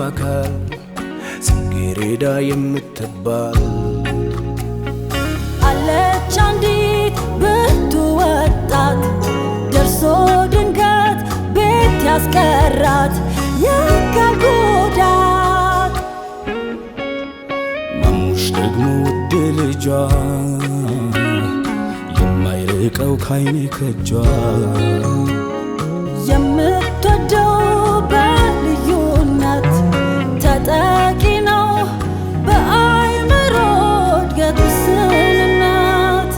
አካል ጽጌረዳ የምትባል አለች አንዲት ብርቱ ወጣት ደርሶ ድንገት ቤት ያስቀራት የአካል ጉዳት ማሙሽ ደግሞ ውድ ልጇ የማይርቀው ካይኔ ከጇ የምትወደው በልዩነት ተጠቂ ነው በአይምሮ እድገት ውስንነት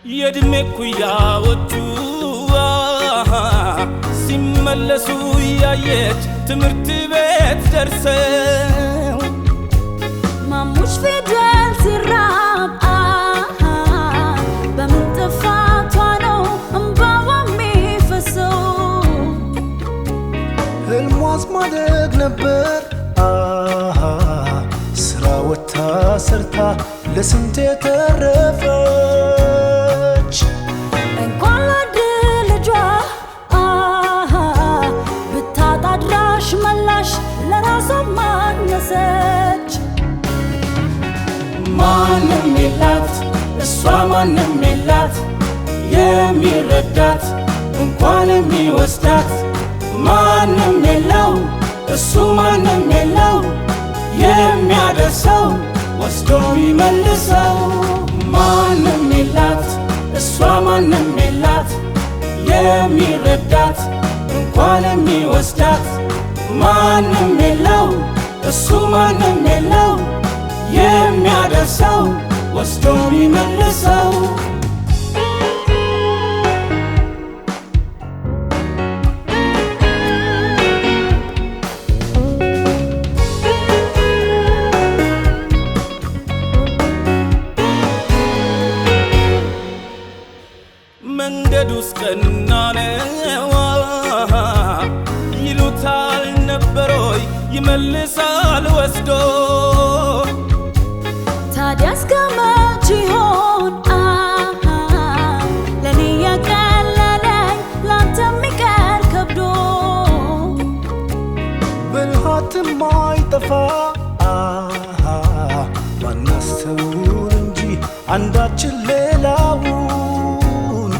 የእድሜ ኩያዎቹ ሲመለሱ ያየች ትምህርት ቤት ደርሰው ማሙሽ ፊደል ሲራብ በምን ጥፋቷ ነው እንባዋ የሚፈሰው ህልሟስ ማደግ ነበር ስራ ወታ ሰርታ ለስንቴ ተረፈች እንኳን ለአንድ ልጇ ብታጣ አድራሽ መላሽ ለራሷ ማነሰች ማንም የላት እሷ ማንም የላት የሚረዳት እንኳን የሚወስዳት ማንም የለው እሱ ማንም የለው የሚያደርሰው ወስዶ የሚመልሰው ማንም የላት እሷ ማንም የላት የሚረዳት እንኳን የሚወስዳት ማንም የለው እሱ ማንም የለው የሚያደርሰው ወስዶ የሚመልሰው መንገዱስ ቀና ነው ይሉታል ነበሮይ ይመልሳል ወስዶ ታዲያ እስከ መቼ ይሆን ለኔ የቀለለኝ ላንተ የሚቀር ከብዶ ብልሃትም አይጠፋ ማናስተውል እንጂ አንዳችን ሌላውን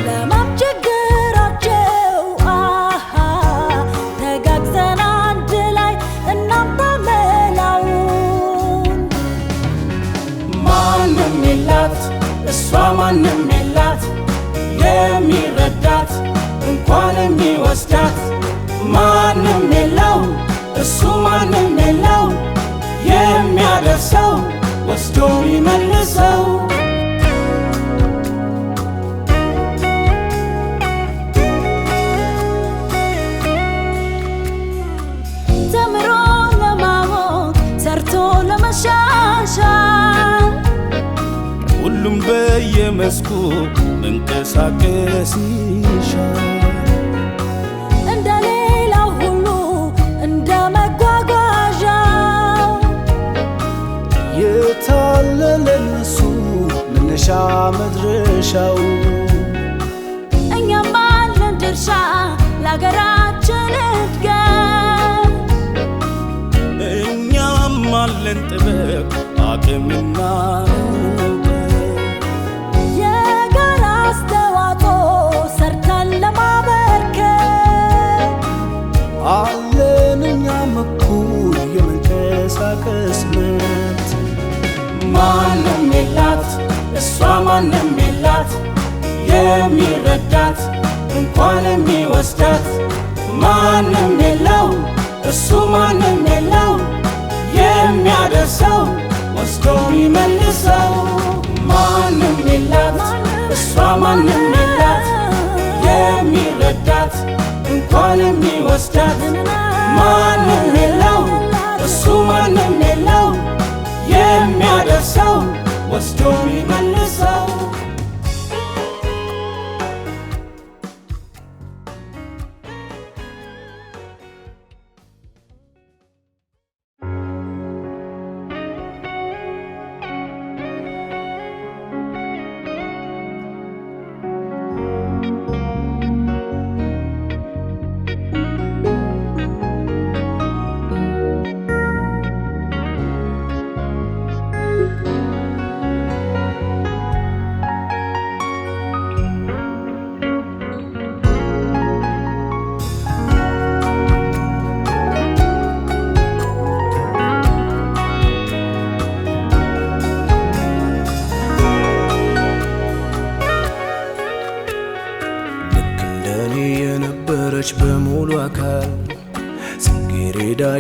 ለማስቸገራቸው ተጋግዘን አንድ ላይ እናምጣ መላውን ማንም የላት እሷ ማንም የላት የሚረዳት እንኳን የሚወስዳት ማንም የለው እሱ ማንም የለው የሚያደርሰው ወስዶ የሚመልሰው ተምሮ ለማወቅ ሰርቶ ለመሻሻል ሁሉም በየመስኩ መንቀሳቀስ ይሻል እንደ ሌላው ሁሉ እንደ መጓጓዣው የታለለ እነሱ መነሻ መድረሻው እኛም አለን ድርሻ ለሀገራችን እድገት እኛም አለን ጥበብ አቅምና የጋራ አስተዋጽኦ ሰርተን ለማበርከት አለን እኛም እኩል የመንቀሳቀስ መብት ማንም የላት እሷ ማንም የላት የሚረዳት እንኳን የሚወስዳት ማንም የለው እሱ ማንም የለው የሚያደርሰው ወስዶ የሚመልሰው ማንም የላት እሷ ማንም የላት የሚረዳት እንኳን የሚወስዳት ማንም የለው እሱ ማንም የለው የሚያደርሰው ወስዶ የሚመልሰው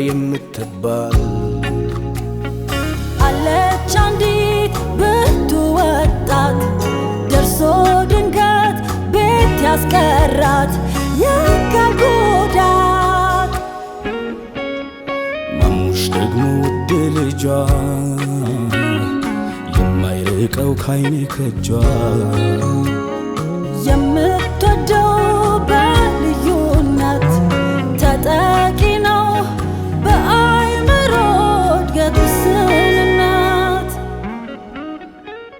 የምትባል አለች አንዲት ብርቱ ወጣት ደርሶ ድንገት ቤት ያስቀራት የአካል ጉዳት ማሙሽ ደግሞ ውድ ልጇ የማይርቀው ካይኔ ከጇ የምትወደው